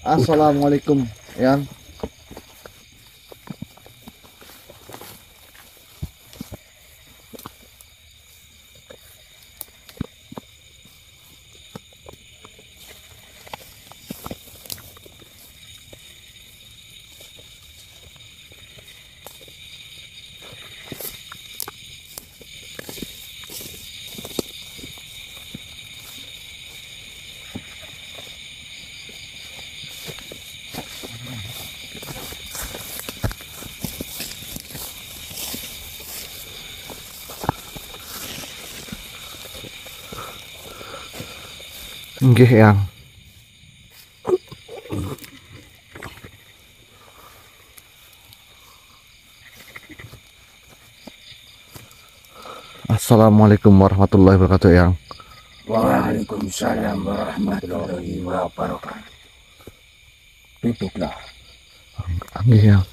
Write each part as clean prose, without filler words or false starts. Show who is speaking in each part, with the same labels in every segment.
Speaker 1: Assalamualaikum, Yang. Nggih, Yang. Assalamualaikum warahmatullahi wabarakatuh, Yang.
Speaker 2: Waalaikumsalam warahmatullahi wabarakatuh. Duduklah.
Speaker 1: Nggih, Yang.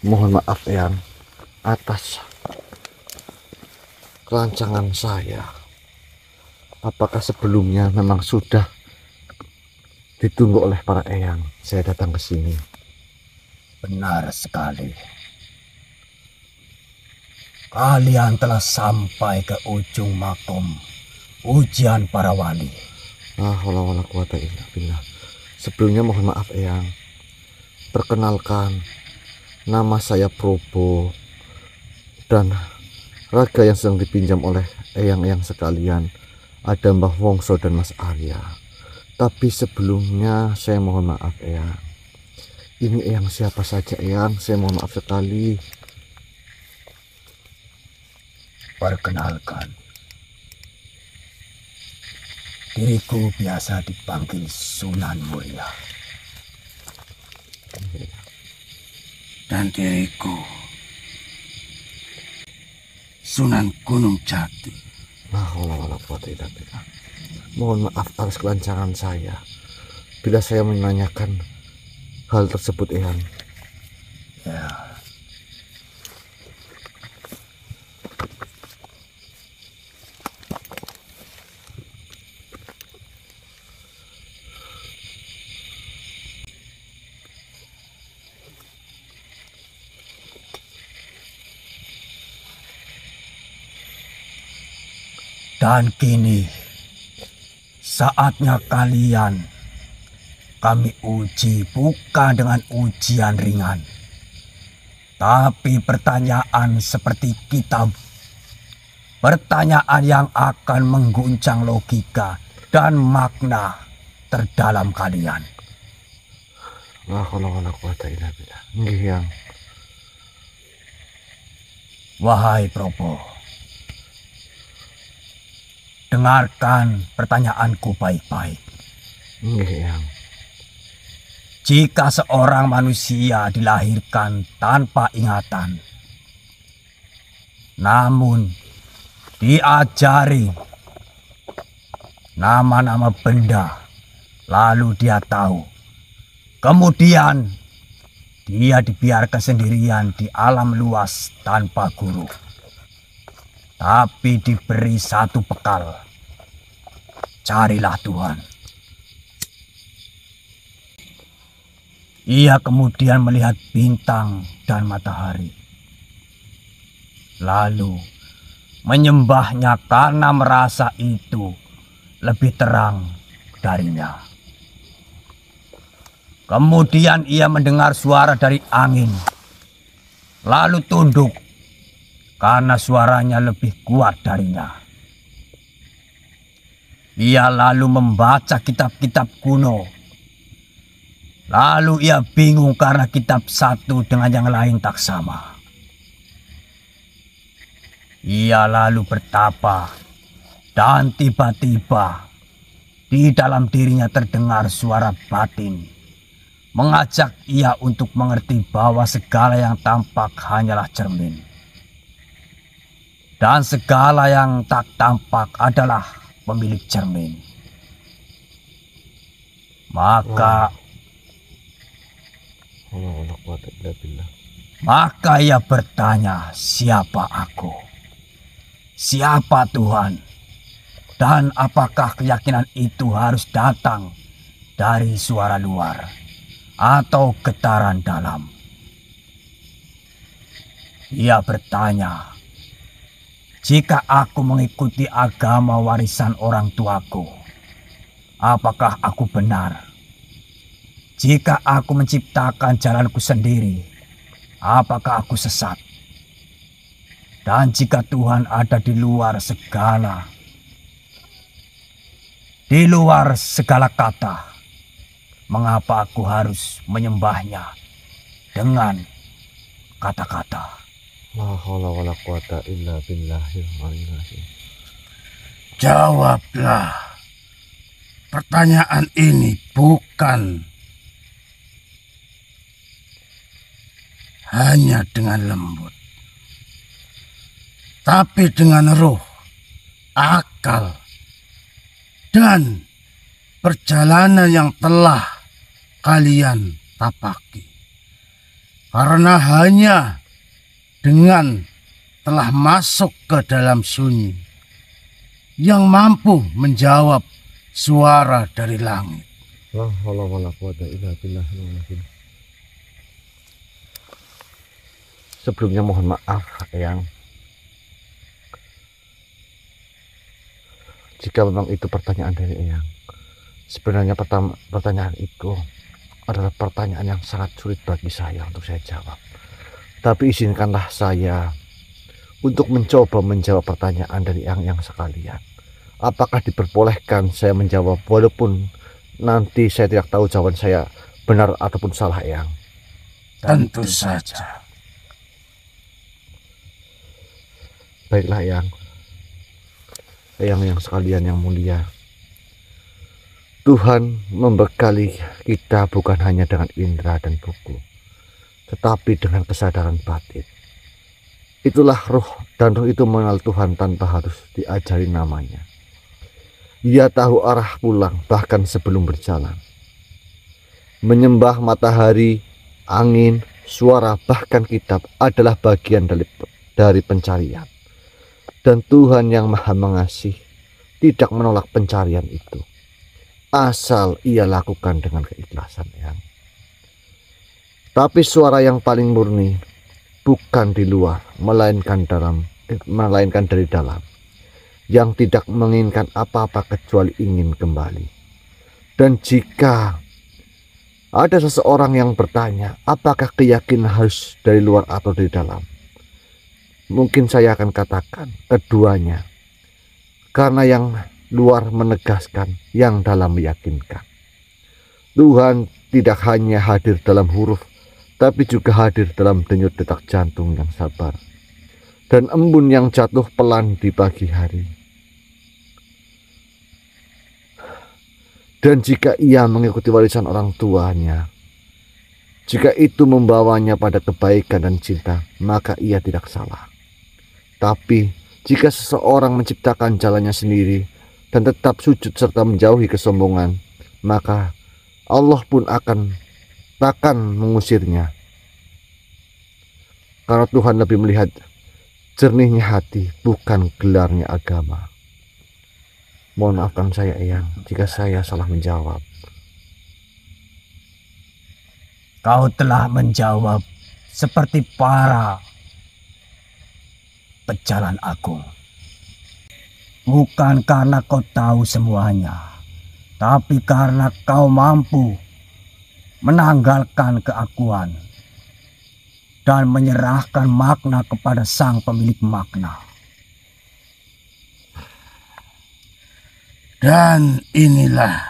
Speaker 1: Mohon maaf, Yang, atas kelancangan saya. Apakah sebelumnya memang sudah ditunggu oleh para eyang saya datang ke sini?
Speaker 2: Benar sekali. Kalian telah sampai ke ujung makom ujian para wali.
Speaker 1: Wala quwata illa billah. Sebelumnya mohon maaf, Eyang. Perkenalkan, nama saya Probo, dan raga yang sedang dipinjam oleh eyang-eyang sekalian ada Mbah Wongso dan Mas Arya. Tapi sebelumnya saya mohon maaf, Eyang. Ini eyang siapa saja, Eyang? Saya mohon maaf sekali.
Speaker 2: Perkenalkan, diriku biasa dipanggil Sunan Muria. Dan diriku Sunan Gunung Jati.
Speaker 1: Wala quwata illa billah. Mohon maaf atas kelancangan saya bila saya menanyakan hal tersebut, Eyang.
Speaker 2: Ya. Dan kini saatnya kalian kami uji, bukan dengan ujian ringan, tapi pertanyaan seperti kitab. Pertanyaan yang akan mengguncang logika dan makna terdalam kalian.
Speaker 1: Wala quwata illa billah. Nggih, Yang.
Speaker 2: Wahai Probo, dengarkan pertanyaanku baik-baik.
Speaker 1: Nggih, Yang.
Speaker 2: Jika seorang manusia dilahirkan tanpa ingatan, namun diajari nama-nama benda, lalu dia tahu, kemudian dia dibiarkan sendirian di alam luas tanpa guru, tapi diberi satu bekal: carilah Tuhan. Ia kemudian melihat bintang dan matahari, lalu menyembahnya karena merasa itu lebih terang darinya. Kemudian ia mendengar suara dari angin, lalu tunduk karena suaranya lebih kuat darinya. Ia lalu membaca kitab-kitab kuno. Lalu ia bingung karena kitab satu dengan yang lain tak sama. Ia lalu bertapa, dan tiba-tiba di dalam dirinya terdengar suara batin mengajak ia untuk mengerti bahwa segala yang tampak hanyalah cermin, dan segala yang tak tampak adalah pemilik cermin. Maka ia bertanya, siapa aku? Siapa Tuhan? Dan apakah keyakinan itu harus datang dari suara luar atau getaran dalam? Ia bertanya, jika aku mengikuti agama warisan orang tuaku, apakah aku benar? Jika aku menciptakan jalanku sendiri, apakah aku sesat? Dan jika Tuhan ada di luar segala kata, mengapa aku harus menyembahnya dengan kata-kata?
Speaker 1: La haula wala quwata illa billahil aliyil azim.
Speaker 3: Jawablah pertanyaan ini bukan hanya dengan lembut, tapi dengan roh, akal, dan perjalanan yang telah kalian tapaki. Karena hanya dengan telah masuk ke dalam sunyi yang mampu menjawab suara dari langit.
Speaker 1: La haula wala quwata illa billahil azim. Sebelumnya mohon maaf Eyang, jika memang itu pertanyaan dari Eyang. Sebenarnya pertanyaan itu adalah pertanyaan yang sangat sulit bagi saya untuk saya jawab. Tapi izinkanlah saya untuk mencoba menjawab pertanyaan dari yang sekalian. Apakah diperbolehkan saya menjawab walaupun nanti saya tidak tahu jawaban saya benar ataupun salah, Eyang?
Speaker 3: Tentu saja.
Speaker 1: Baiklah, Eyang. Eyang yang sekalian yang mulia, Tuhan membekali kita bukan hanya dengan indera dan buku, tetapi dengan kesadaran batin. Itulah roh, dan roh itu mengenal Tuhan tanpa harus diajari namanya. Ia tahu arah pulang bahkan sebelum berjalan. Menyembah matahari, angin, suara, bahkan kitab adalah bagian dari pencarian. Dan Tuhan yang Maha Mengasih tidak menolak pencarian itu, asal ia lakukan dengan keikhlasan, Eyang. Tapi suara yang paling murni bukan di luar, melainkan dari dalam, yang tidak menginginkan apa-apa kecuali ingin kembali. Dan jika ada seseorang yang bertanya, apakah keyakinan harus dari luar atau dari dalam? Mungkin saya akan katakan keduanya, karena yang luar menegaskan, yang dalam meyakinkan. Tuhan tidak hanya hadir dalam huruf, tapi juga hadir dalam denyut detak jantung yang sabar dan embun yang jatuh pelan di pagi hari. Dan jika ia mengikuti warisan orang tuanya, jika itu membawanya pada kebaikan dan cinta, maka ia tidak salah. Tapi jika seseorang menciptakan jalannya sendiri dan tetap sujud serta menjauhi kesombongan, maka Allah pun takkan mengusirnya. Karena Tuhan lebih melihat jernihnya hati, bukan gelarnya agama. Mohon maafkan saya, Eyang, jika saya salah menjawab.
Speaker 2: Kau telah menjawab seperti para pejalan agung. Bukan karena kau tahu semuanya, tapi karena kau mampu menanggalkan keakuan dan menyerahkan makna kepada sang pemilik makna.
Speaker 3: Dan inilah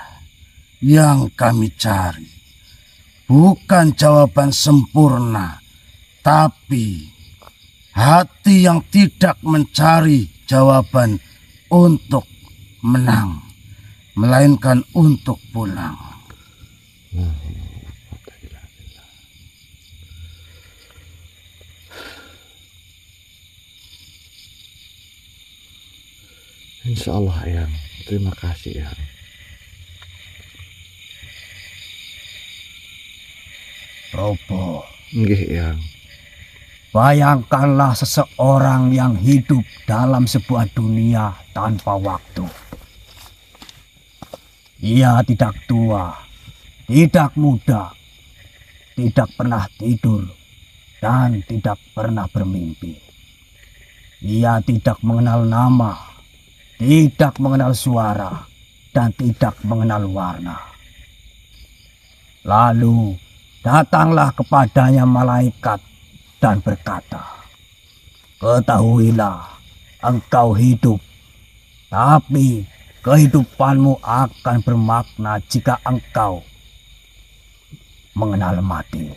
Speaker 3: yang kami cari. Bukan jawaban sempurna, tapi hati yang tidak mencari jawaban untuk menang, melainkan untuk pulang.
Speaker 1: Insya Allah, Eyang. Terima kasih, Eyang.
Speaker 2: Propo,
Speaker 1: Nggih, Eyang.
Speaker 2: Bayangkanlah seseorang yang hidup dalam sebuah dunia tanpa waktu. Ia tidak tua, tidak muda, tidak pernah tidur, dan tidak pernah bermimpi. Ia tidak mengenal nama, tidak mengenal suara, dan tidak mengenal warna. Lalu datanglah kepadanya malaikat dan berkata, "Ketahuilah, engkau hidup, tapi kehidupanmu akan bermakna jika engkau mengenal mati."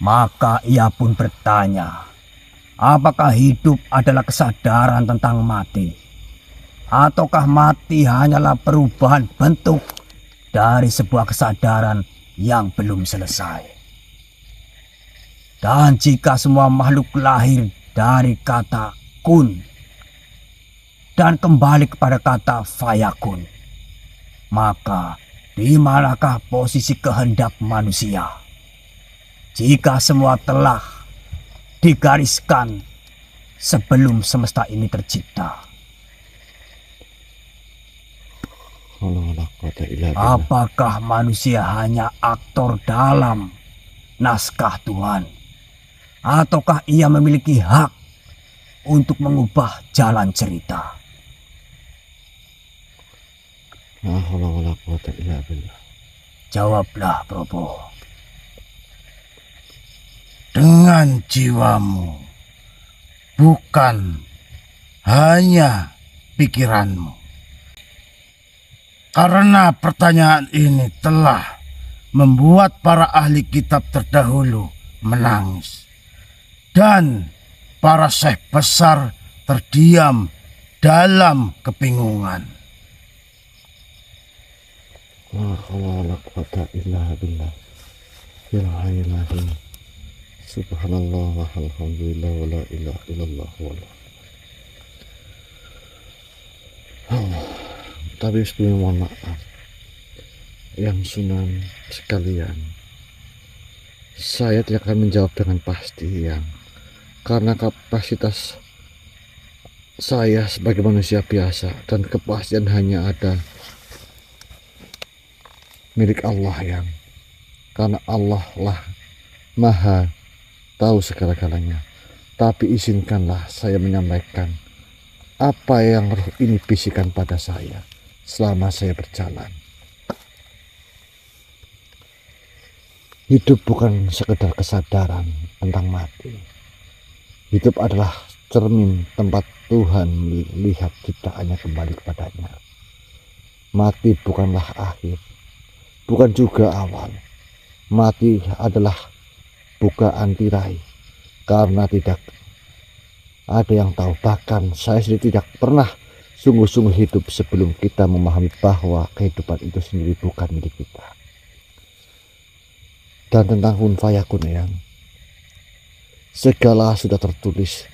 Speaker 2: Maka ia pun bertanya, apakah hidup adalah kesadaran tentang mati? Ataukah mati hanyalah perubahan bentuk dari sebuah kesadaran yang belum selesai? Dan jika semua makhluk lahir dari kata kun dan kembali kepada kata fayakun, maka di manakah posisi kehendak manusia? Jika semua telah digariskan sebelum semesta ini tercipta, apakah manusia hanya aktor dalam naskah Tuhan? Ataukah ia memiliki hak untuk mengubah jalan cerita? Jawablah, Probo.
Speaker 3: Dengan jiwamu, bukan hanya pikiranmu. Karena pertanyaan ini telah membuat para ahli kitab terdahulu menangis. Dan para syekh besar terdiam dalam kebingungan.
Speaker 1: Subhanallah walhamdulillah wa la ilaha illallah Allah. Tapi sebelumnya mohon maaf yang Sunan sekalian, saya tidak akan menjawab dengan pasti karena kapasitas saya sebagai manusia biasa dan kepastian hanya ada milik Allah karena Allah lah maha tahu segala-galanya. Tapi izinkanlah saya menyampaikan apa yang roh ini bisikan pada saya selama saya berjalan. Hidup bukan sekedar kesadaran tentang mati. Hidup adalah cermin tempat Tuhan melihat ciptaannya kembali kepadanya. Mati bukanlah akhir, bukan juga awal. Mati adalah bukaan tirai, karena tidak ada yang tahu. Bahkan saya sendiri tidak pernah sungguh-sungguh hidup sebelum kita memahami bahwa kehidupan itu sendiri bukan milik kita. Dan tentang kun fayakun segala sudah tertulis,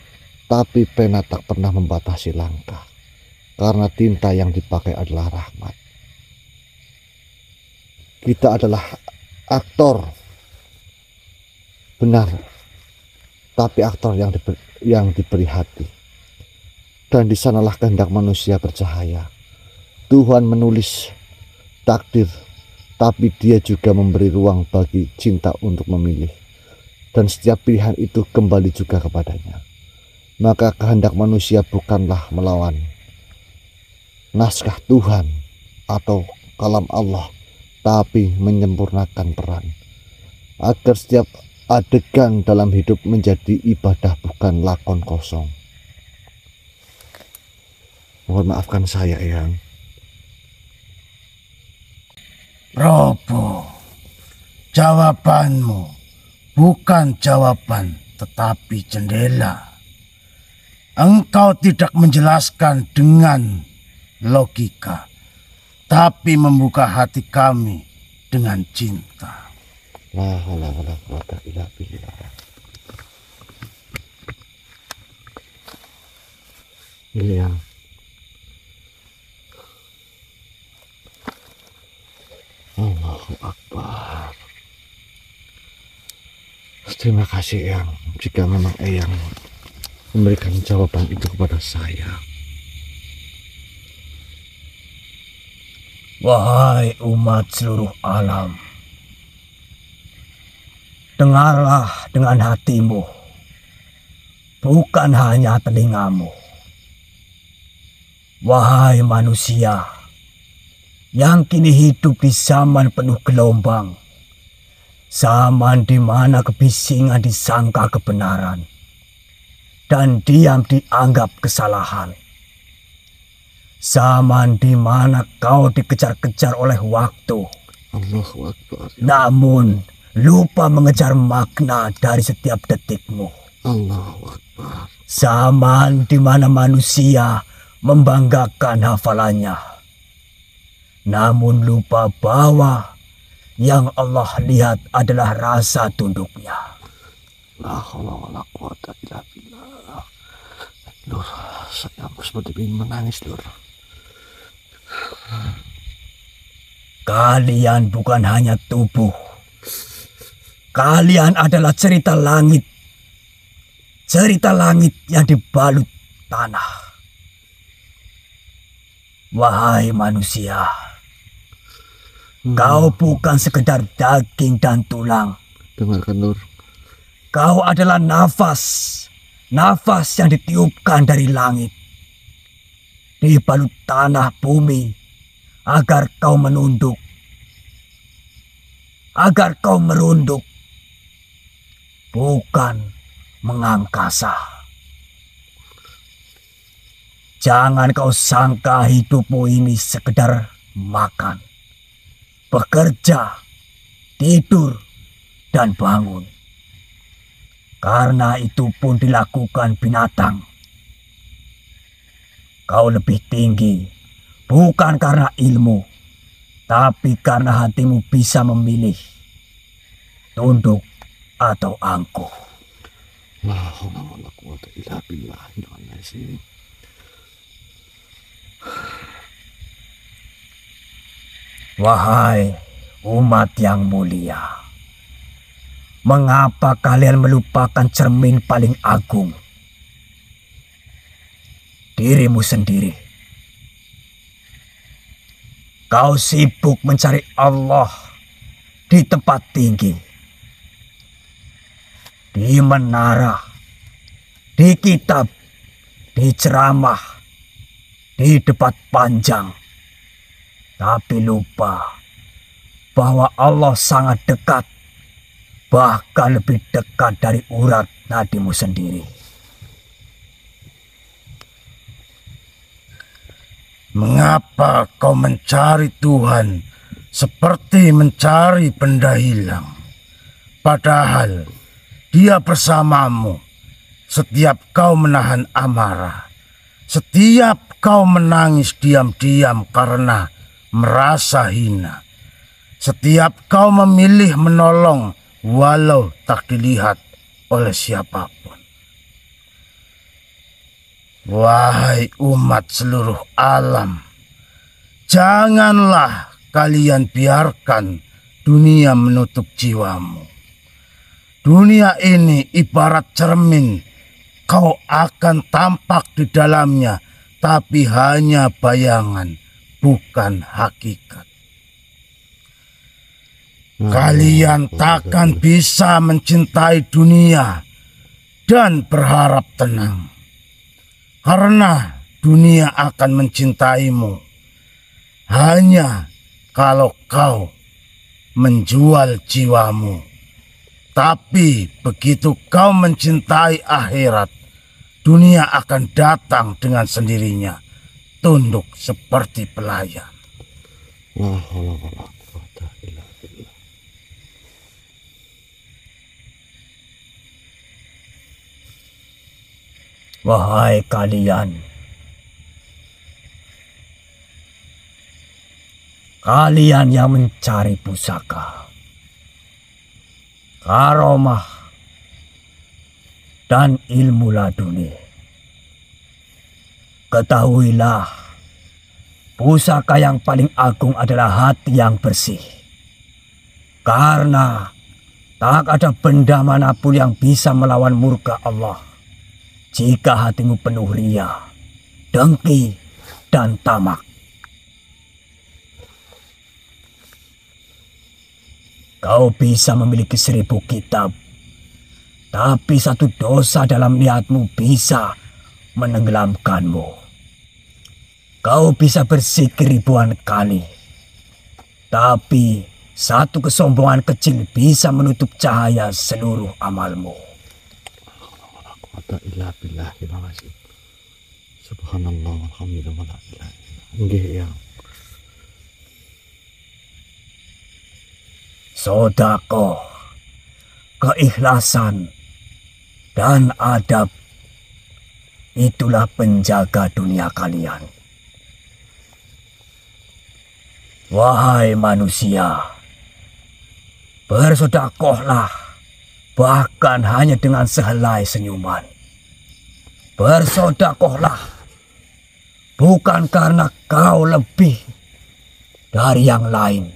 Speaker 1: tapi pena tak pernah membatasi langkah, karena tinta yang dipakai adalah rahmat. Kita adalah aktor, benar, tapi aktor yang diberi hati. Dan di sanalah kehendak manusia bercahaya. Tuhan menulis takdir, tapi Dia juga memberi ruang bagi cinta untuk memilih. Dan setiap pilihan itu kembali juga kepadanya. Maka kehendak manusia bukanlah melawan naskah Tuhan atau kalam Allah, tapi menyempurnakan peran. Agar setiap adegan dalam hidup menjadi ibadah, bukan lakon kosong. Mohon maafkan saya, Eyang.
Speaker 3: Robo, jawabanmu bukan jawaban tetapi jendela. Engkau tidak menjelaskan dengan logika, tapi membuka hati kami dengan cinta.
Speaker 1: La haula wala quwata illa billah. Iya. Allahu Akbar. Terima kasih Eyang, jika memang Eyang memberikan jawaban itu kepada saya.
Speaker 2: Wahai umat seluruh alam, dengarlah dengan hatimu, bukan hanya telingamu. Wahai manusia yang kini hidup di zaman penuh gelombang, zaman di mana kebisingan disangka kebenaran dan diam dianggap kesalahan. Zaman di mana kau dikejar-kejar oleh waktu,
Speaker 1: Allahu Akbar.
Speaker 2: namun lupa mengejar makna dari setiap detikmu.
Speaker 1: Allahu Akbar.
Speaker 2: Zaman di mana manusia membanggakan hafalannya, namun lupa bahwa yang Allah lihat adalah rasa tunduknya.
Speaker 1: La haula wala quwata illa billah. Lur, saya seperti ingin menangis, Lur.
Speaker 2: Kalian bukan hanya tubuh. Kalian adalah cerita langit. Cerita langit yang dibalut tanah. Wahai manusia, kau bukan sekedar daging dan tulang.
Speaker 1: Dengarkan, Lur.
Speaker 2: Kau adalah nafas. Nafas yang ditiupkan dari langit. Dibalut tanah bumi agar kau menunduk. Agar kau merunduk. Bukan mengangkasa. Jangan kau sangka hidupmu ini sekedar makan, bekerja, tidur, dan bangun. Karena itu pun dilakukan binatang. Kau lebih tinggi, bukan karena ilmu, tapi karena hatimu bisa memilih tunduk atau angkuh.
Speaker 1: La haula wala quwata illa billah.
Speaker 2: Wahai umat yang mulia, mengapa kalian melupakan cermin paling agung? Dirimu sendiri. Kau sibuk mencari Allah di tempat tinggi, di menara, di kitab, di ceramah, di debat panjang. Tapi lupa bahwa Allah sangat dekat, bahkan lebih dekat dari urat nadimu sendiri.
Speaker 3: Mengapa kau mencari Tuhan seperti mencari benda hilang? Padahal Dia bersamamu setiap kau menahan amarah, setiap kau menangis diam-diam karena merasa hina, setiap kau memilih menolong walau tak dilihat oleh siapapun. Wahai umat seluruh alam, janganlah kalian biarkan dunia menutup jiwamu. Dunia ini ibarat cermin, kau akan tampak di dalamnya, tapi hanya bayangan, bukan hakikat. Kalian takkan bisa mencintai dunia dan berharap tenang, karena dunia akan mencintaimu hanya kalau kau menjual jiwamu. Tapi begitu kau mencintai akhirat, dunia akan datang dengan sendirinya, tunduk seperti pelayan.
Speaker 1: La haula wala quwata illa billah.
Speaker 2: Wahai kalian, kalian yang mencari pusaka, karomah, dan ilmu laduni, ketahuilah, pusaka yang paling agung adalah hati yang bersih. Karena tak ada benda manapun yang bisa melawan murka Allah jika hatimu penuh ria, dengki, dan tamak. Kau bisa memiliki 1000 kitab, tapi satu dosa dalam niatmu bisa menenggelamkanmu. Kau bisa berzikir ribuan kali, tapi satu kesombongan kecil bisa menutup cahaya seluruh amalmu.
Speaker 1: Subhanallah, alhamdulillah, wala ilaha illallah. Nggih, Eyang.
Speaker 2: Sedekah, keikhlasan, dan adab, itulah penjaga dunia kalian. Wahai manusia, bersedekahlah, bahkan hanya dengan sehelai senyuman. Bersedekahlah, bukan karena kau lebih dari yang lain,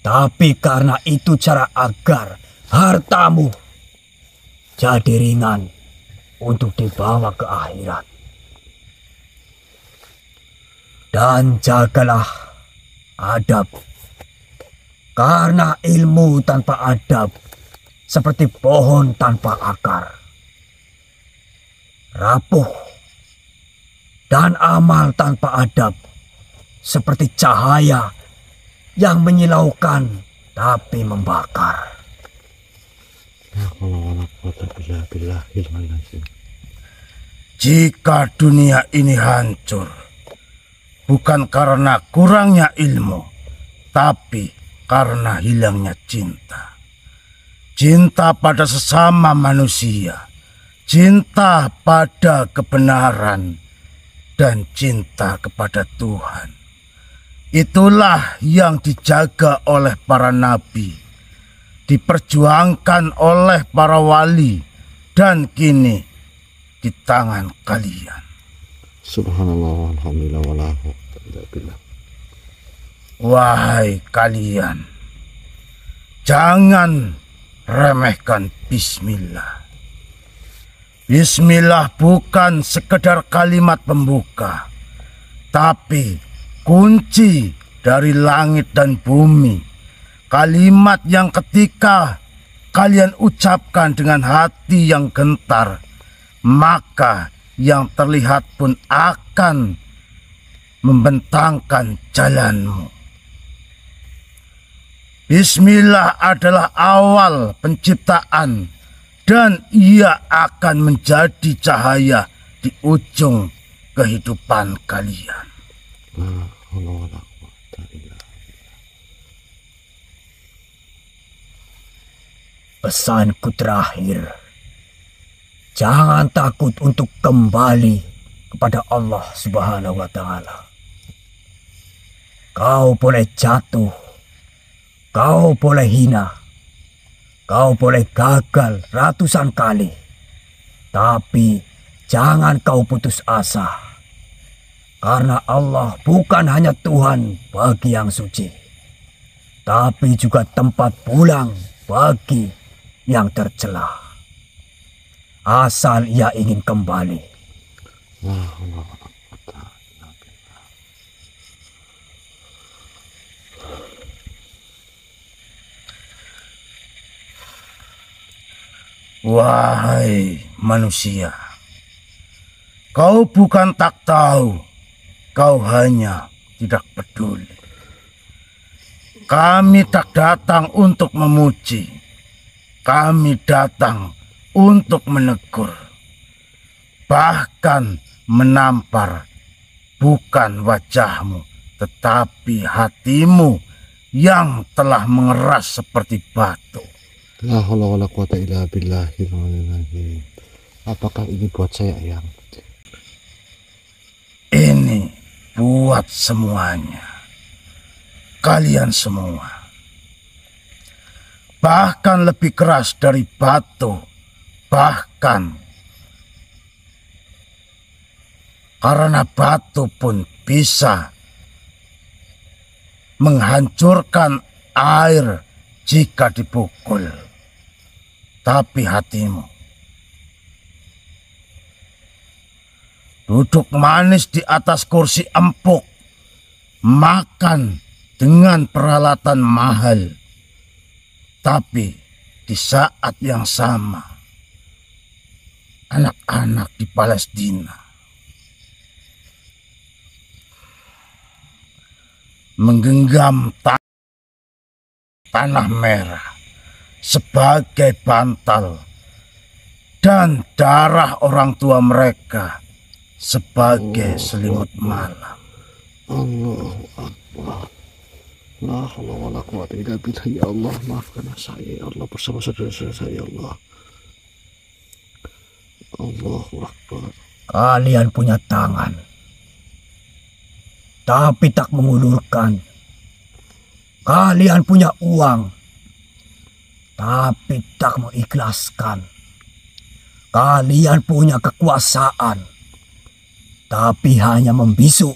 Speaker 2: tapi karena itu cara agar hartamu jadi ringan untuk dibawa ke akhirat. Dan jagalah adab, karena ilmu tanpa adab seperti pohon tanpa akar, rapuh, dan amal tanpa adab seperti cahaya yang menyilaukan tapi membakar.
Speaker 3: Jika dunia ini hancur, bukan karena kurangnya ilmu, tapi karena hilangnya cinta. Cinta pada sesama manusia, cinta pada kebenaran, dan cinta kepada Tuhan. Itulah yang dijaga oleh para nabi, diperjuangkan oleh para wali, dan kini di tangan kalian.
Speaker 1: Subhanallah, alhamdulillah, wala quwwata illa billah.
Speaker 3: Wahai kalian, jangan remehkan bismillah. Bismillah bukan sekedar kalimat pembuka, tapi kunci dari langit dan bumi. Kalimat yang ketika kalian ucapkan dengan hati yang gentar, maka yang terlihat pun akan membentangkan jalanmu. Bismillah adalah awal penciptaan, dan ia akan menjadi cahaya di ujung kehidupan kalian.
Speaker 2: Pesanku terakhir, jangan takut untuk kembali kepada Allah Subhanahu wa Ta'ala. Kau boleh jatuh, kau boleh hina, kau boleh gagal ratusan kali, tapi jangan kau putus asa, karena Allah bukan hanya Tuhan bagi yang suci, tapi juga tempat pulang bagi yang tercela, asal ia ingin kembali.
Speaker 3: Wahai manusia, kau bukan tak tahu, kau hanya tidak peduli. Kami tak datang untuk memuji, kami datang untuk menegur, bahkan menampar bukan wajahmu, tetapi hatimu yang telah mengeras seperti batu.
Speaker 1: La haula wala quwata illa billahil aliyyil azim. Apakah ini buat saya, Eyang?
Speaker 3: Ini buat semuanya, kalian semua. Bahkan lebih keras dari batu, bahkan karena batu pun bisa menghancurkan air jika dipukul. Tapi hatimu duduk manis di atas kursi empuk, makan dengan peralatan mahal. Tapi di saat yang sama, anak-anak di Palestina menggenggam tanah merah sebagai bantal dan darah orang tua mereka sebagai selimut malam.
Speaker 1: Allahu Akbar. La haula wala quwata illa billah. Ya Allah, maafkan saya ya Allah bersama saudara-saudara saya ya Allah. Allahu Akbar.
Speaker 2: Kalian punya tangan, tapi tak mengulurkan. Kalian punya uang, tapi tak mengikhlaskan. Kalian punya kekuasaan, tapi hanya membisu.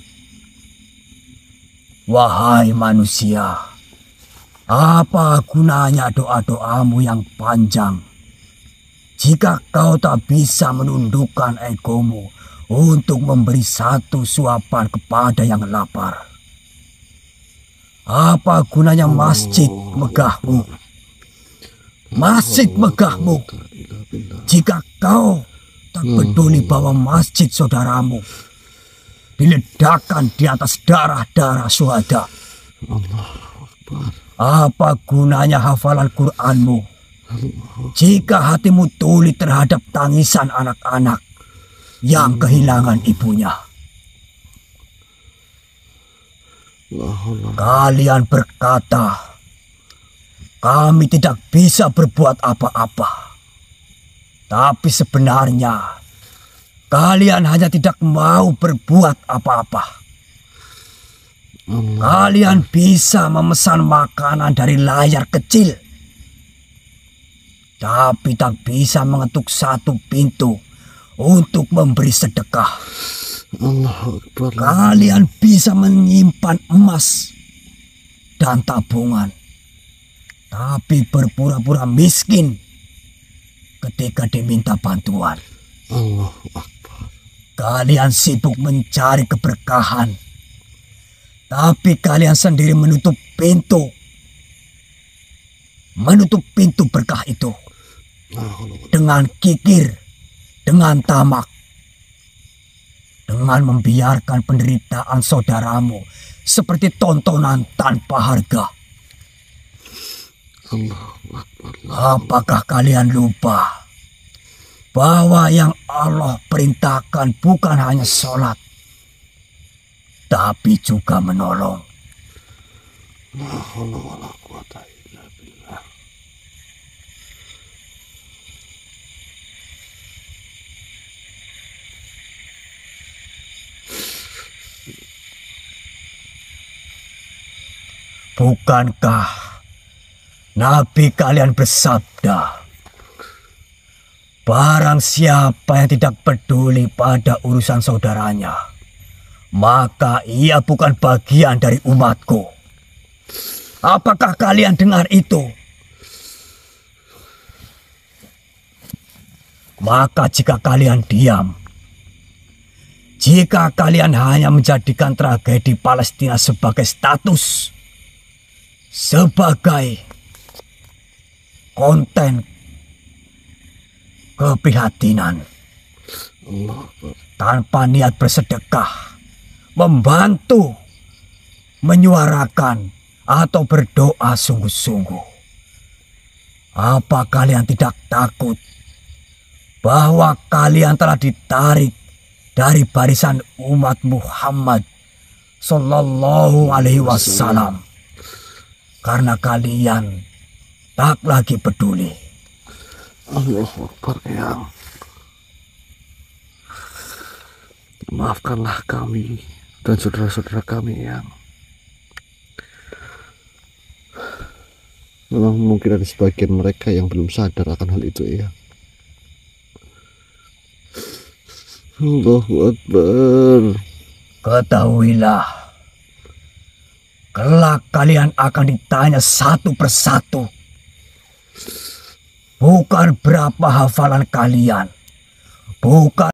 Speaker 2: Wahai manusia, apa gunanya doa-doamu yang panjang jika kau tak bisa menundukkan egomu untuk memberi satu suapan kepada yang lapar? Apa gunanya masjid megahmu? Masjid megahmu jika kau tak peduli bahwa masjid saudaramu diledakkan di atas darah-darah syuhada.
Speaker 1: Allahu Akbar.
Speaker 2: Apa gunanya hafalan Qur'anmu jika hatimu tuli terhadap tangisan anak-anak yang kehilangan ibunya? Kalian berkata, kami tidak bisa berbuat apa-apa. Tapi sebenarnya kalian hanya tidak mau berbuat apa-apa. Kalian bisa memesan makanan dari layar kecil, tapi tak bisa mengetuk satu pintu untuk memberi sedekah.
Speaker 1: Allahu Akbar.
Speaker 2: Kalian bisa menyimpan emas dan tabungan, tapi berpura-pura miskin ketika diminta bantuan.
Speaker 1: Allahu Akbar.
Speaker 2: Kalian sibuk mencari keberkahan, tapi kalian sendiri menutup pintu berkah itu dengan kikir, dengan tamak, dengan membiarkan penderitaan saudaramu seperti tontonan tanpa harga.
Speaker 1: Allahu Akbar.
Speaker 2: Apakah kalian lupa bahwa yang Allah perintahkan bukan hanya sholat, tapi juga menolong?
Speaker 1: La haula wala quwata illa billah.
Speaker 2: Bukankah Nabi kalian bersabda, barang siapa yang tidak peduli pada urusan saudaranya, maka ia bukan bagian dari umatku. Apakah kalian dengar itu? Maka jika kalian diam, jika kalian hanya menjadikan tragedi Palestina sebagai status, sebagai konten keprihatinan, tanpa niat bersedekah, membantu, menyuarakan, atau berdoa sungguh-sungguh, apa kalian tidak takut bahwa kalian telah ditarik dari barisan umat Muhammad Sallallahu Alaihi Wasallam karena kalian tak lagi peduli?
Speaker 1: Allahu Akbar, Eyang. Maafkanlah kami dan saudara-saudara kami, Eyang. Memang mungkin ada sebagian mereka yang belum sadar akan hal itu, Eyang. Allahu Akbar.
Speaker 2: Ketahuilah Kelak kalian akan ditanya satu persatu. Bukan berapa hafalan kalian, bukan